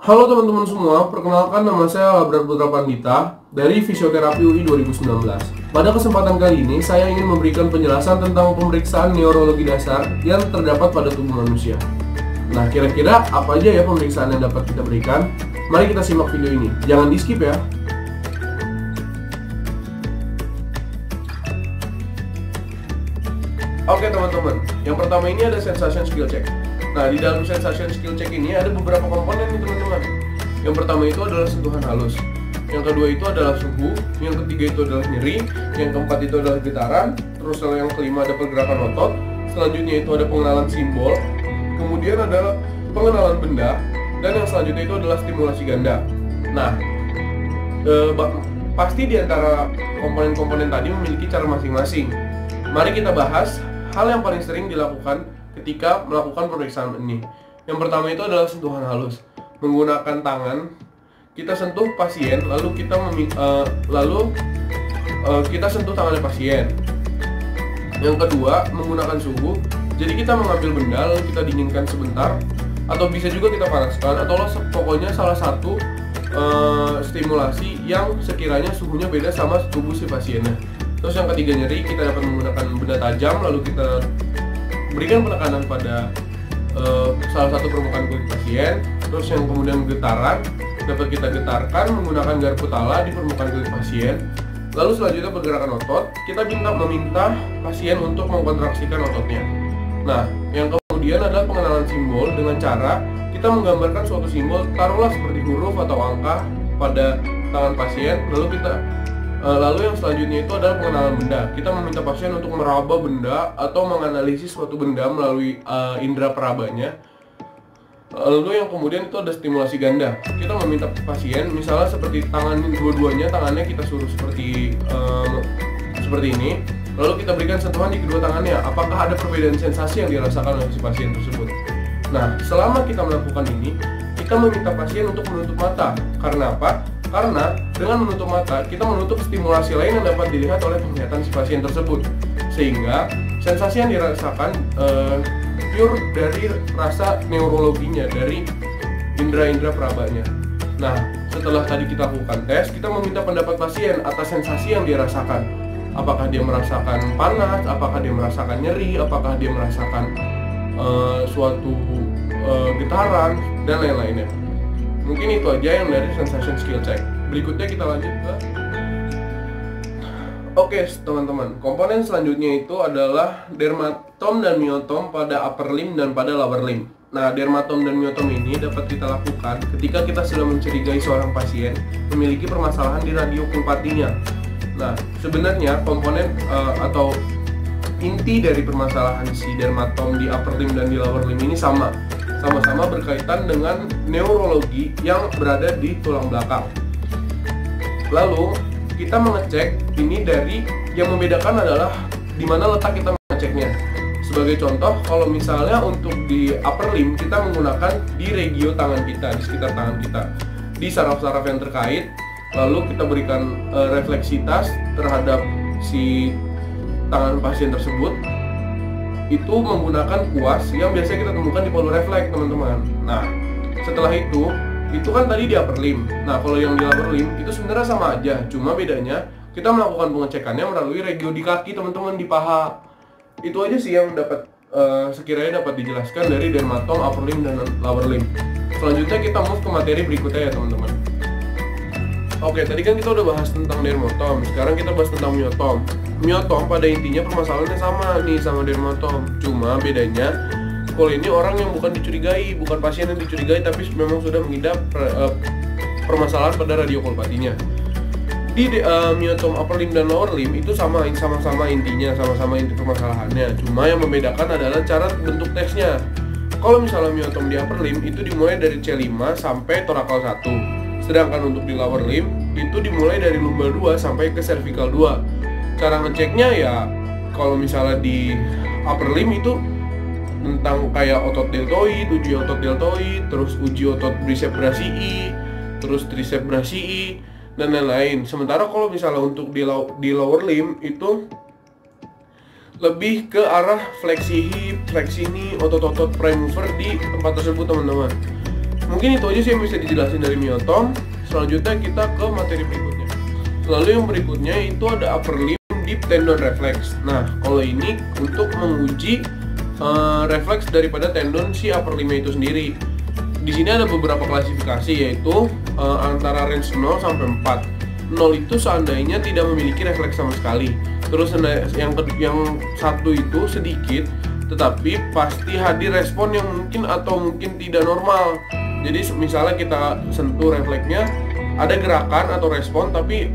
Halo teman-teman semua, perkenalkan nama saya Labrar Putra Pandita dari Fisioterapi UI 2019. Pada kesempatan kali ini, saya ingin memberikan penjelasan tentang pemeriksaan neurologi dasar yang terdapat pada tubuh manusia. Nah, kira-kira apa aja ya pemeriksaan yang dapat kita berikan? Mari kita simak video ini, jangan di-skip ya. Oke teman-teman, yang pertama ini ada sensation skill check. Nah, di dalam sensation skill check ini ada beberapa komponen nih teman-teman. Yang pertama itu adalah sentuhan halus. Yang kedua itu adalah suhu. Yang ketiga itu adalah nyeri. Yang keempat itu adalah getaran. Terus yang kelima ada pergerakan otot. Selanjutnya itu ada pengenalan simbol. Kemudian ada pengenalan benda. Dan yang selanjutnya itu adalah stimulasi ganda. Nah, pasti di antara komponen-komponen tadi memiliki cara masing-masing. Mari kita bahas hal yang paling sering dilakukan ketika melakukan pemeriksaan ini. Yang pertama itu adalah sentuhan halus. Menggunakan tangan, kita sentuh pasien, lalu kita sentuh tangannya pasien. Yang kedua, menggunakan suhu. Jadi kita mengambil benda lalu kita dinginkan sebentar, atau bisa juga kita panaskan, atau pokoknya salah satu stimulasi yang sekiranya suhunya beda sama tubuh si pasiennya. Terus yang ketiga, nyeri, kita dapat menggunakan benda tajam lalu kita berikan penekanan pada salah satu permukaan kulit pasien. Terus yang kemudian getaran, dapat kita getarkan menggunakan garpu tala di permukaan kulit pasien. Lalu selanjutnya pergerakan otot, kita meminta pasien untuk mengkontraksikan ototnya. Nah, yang kemudian adalah pengenalan simbol dengan cara kita menggambarkan suatu simbol, taruhlah seperti huruf atau angka pada tangan pasien. Lalu yang selanjutnya itu adalah pengenalan benda. Kita meminta pasien untuk meraba benda atau menganalisis suatu benda melalui indera perabanya. Lalu yang kemudian itu ada stimulasi ganda. Kita meminta pasien, misalnya seperti dua-duanya tangannya kita suruh seperti ini. Lalu kita berikan sentuhan di kedua tangannya. Apakah ada perbedaan sensasi yang dirasakan oleh si pasien tersebut? Nah, selama kita melakukan ini, kita meminta pasien untuk menutup mata. Karena apa? Karena dengan menutup mata, kita menutup stimulasi lain yang dapat dilihat oleh penglihatan si pasien tersebut. Sehingga sensasi yang dirasakan pure dari rasa neurologinya, dari indera-indera perabanya. Nah, setelah tadi kita lakukan tes, kita meminta pendapat pasien atas sensasi yang dia rasakan. Apakah dia merasakan panas, apakah dia merasakan nyeri, apakah dia merasakan suatu getaran, dan lain-lainnya. Mungkin itu aja yang dari sensation skill check. Berikutnya kita lanjut ke teman-teman, komponen selanjutnya itu adalah dermatom dan myotom pada upper limb dan pada lower limb. Nah, dermatom dan myotom ini dapat kita lakukan ketika kita sudah mencurigai seorang pasien memiliki permasalahan di radiokulpatinya. Nah, sebenarnya komponen atau inti dari permasalahan si dermatom di upper limb dan di lower limb ini sama-sama berkaitan dengan neurologi yang berada di tulang belakang. Lalu kita mengecek ini dari yang membedakan adalah di mana letak kita mengeceknya. Sebagai contoh, kalau misalnya untuk di upper limb kita menggunakan di regio tangan kita, di sekitar tangan kita, di saraf-saraf yang terkait. Lalu kita berikan refleksitas terhadap si tangan pasien tersebut. Itu menggunakan kuas yang biasanya kita temukan di polu refleks, teman-teman. Nah, setelah itu kan tadi di upper limb. Nah, kalau yang di lower limb itu sebenarnya sama aja, cuma bedanya kita melakukan pengecekannya melalui regio di kaki, teman-teman, di paha. Itu aja sih yang sekiranya dapat dijelaskan dari dermatom, upper limb, dan lower limb. Selanjutnya kita move ke materi berikutnya ya, teman-teman. Oke, tadi kan kita udah bahas tentang dermatom, sekarang kita bahas tentang myotom. Myotom pada intinya permasalahannya sama nih sama dermatom, cuma bedanya kalau ini orang yang bukan dicurigai, bukan pasien yang dicurigai, tapi memang sudah mengidap permasalahan pada radiokulpatinya. Di myotom upper limb dan lower limb itu sama-sama intinya, sama-sama inti permasalahannya, cuma yang membedakan adalah cara bentuk tesnya. Kalau misalnya myotom di upper limb itu dimulai dari C5 sampai torakal 1. Sedangkan untuk di lower limb itu dimulai dari lumbal 2 sampai ke cervical 2. Cara ngeceknya ya kalau misalnya di upper limb itu tentang kayak otot deltoid, uji otot deltoid, terus uji otot bicep brachii, terus tricep brachii, dan lain-lain. Sementara kalau misalnya untuk di lower limb itu lebih ke arah fleksi hip, fleksi knee, otot-otot prime mover di tempat tersebut, teman-teman. Mungkin itu aja sih yang bisa dijelasin dari myotom. Selanjutnya kita ke materi berikutnya. Lalu yang berikutnya itu ada upper limb deep tendon reflex. Nah, kalau ini untuk menguji refleks daripada tendon si upper limb itu sendiri. Di sini ada beberapa klasifikasi, yaitu antara range 0 sampai 4. 0 itu seandainya tidak memiliki refleks sama sekali. Terus yang satu itu sedikit, tetapi pasti hadir respon yang mungkin atau mungkin tidak normal. Jadi misalnya kita sentuh refleksnya, ada gerakan atau respon tapi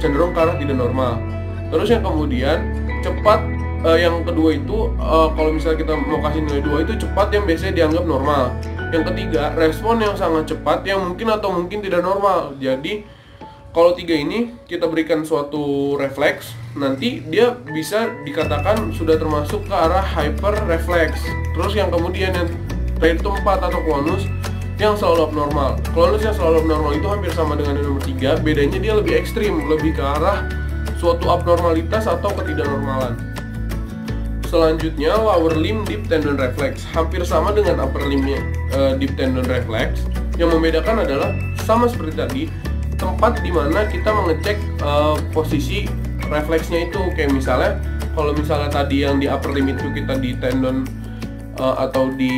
cenderung ke arah tidak normal. Terus yang kemudian cepat, yang kedua itu kalau misalnya kita mau kasih nilai 2 itu cepat yang biasanya dianggap normal. Yang ketiga, respon yang sangat cepat yang mungkin atau mungkin tidak normal. Jadi kalau 3 ini kita berikan suatu refleks, nanti dia bisa dikatakan sudah termasuk ke arah hyper refleks. Terus yang kemudian yang terakhir itu 4 atau klonus yang selalu abnormal. Klonus yang selalu abnormal itu hampir sama dengan yang nomor 3, bedanya dia lebih ekstrim, lebih ke arah suatu abnormalitas atau ketidaknormalan. Selanjutnya lower limb deep tendon reflex, hampir sama dengan upper limb deep tendon reflex. Yang membedakan adalah sama seperti tadi, tempat dimana kita mengecek posisi refleksnya itu. Kayak misalnya, kalau misalnya tadi yang di upper limb itu kita di tendon atau di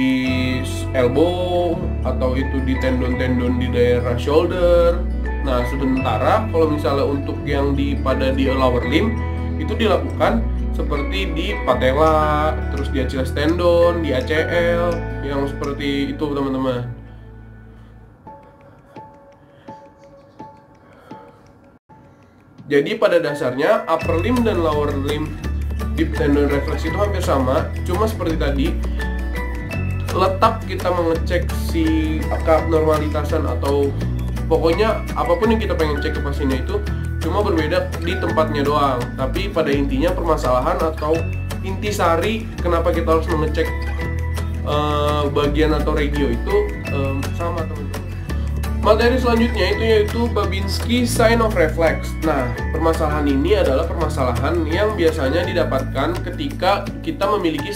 elbow, atau itu di tendon-tendon di daerah shoulder. Nah, sementara kalau misalnya untuk yang di lower limb itu dilakukan seperti di patella, terus di Achilles tendon, di ACL, yang seperti itu teman-teman. Jadi pada dasarnya upper limb dan lower limb deep tendon reflex itu hampir sama, cuma seperti tadi, letak kita mengecek si keabnormalitasan atau pokoknya apapun yang kita pengen cek ke pasiennya itu cuma berbeda di tempatnya doang. Tapi pada intinya permasalahan atau intisari kenapa kita harus mengecek bagian atau regio itu sama teman-teman. Materi selanjutnya itu yaitu Babinski sign of reflex. Nah, permasalahan ini adalah permasalahan yang biasanya didapatkan ketika kita memiliki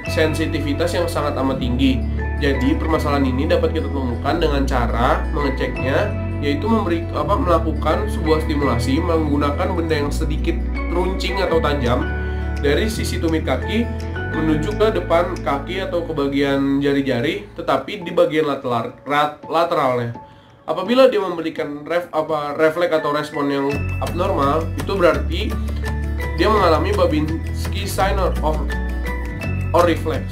sensitivitas yang sangat amat tinggi. Jadi permasalahan ini dapat kita temukan dengan cara mengeceknya, yaitu melakukan sebuah stimulasi menggunakan benda yang sedikit runcing atau tajam dari sisi tumit kaki menuju ke depan kaki atau ke bagian jari-jari, tetapi di bagian lateralnya. Apabila dia memberikan refleks atau respon yang abnormal, itu berarti dia mengalami Babinski sign or reflex.